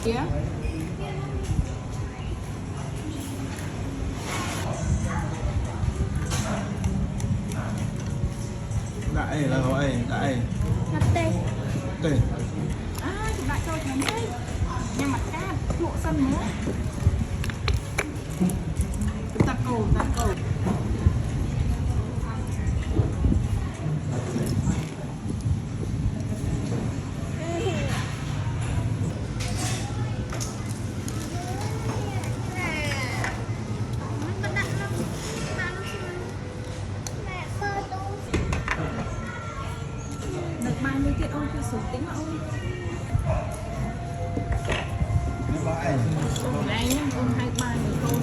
Đại là gọi đại. Mặt tê. Tê. Thì lại cho chén đây. Nhưng mặt cá lụa sân nữa. Ta cầu. Mai mới tiện ôi, số tính mà ôi. Con này nhá, con 23 người con.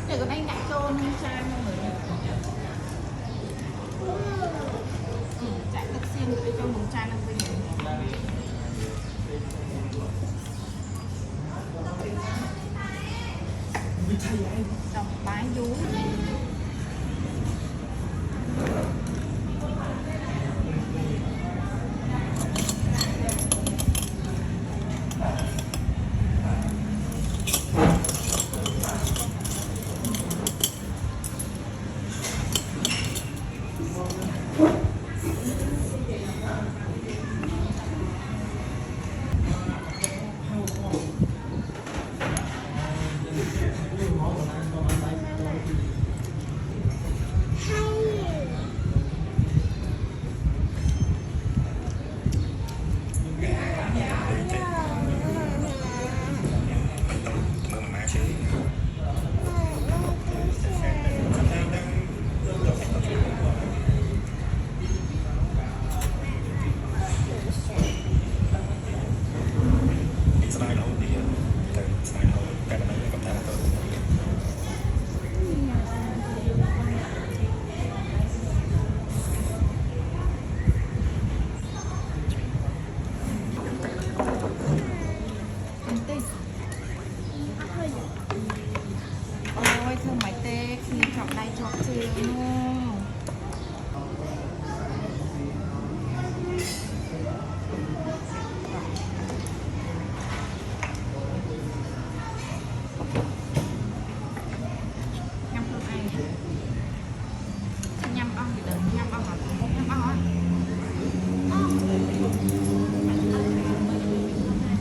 Để con anh lại cho Trang không rồi. Chạy taxi để cho một Trang đang vinh. Đọc bái vú. Ôi thương máy tê khi chọn đây chọn chưa nhâm không ai nhâm ông thì đừng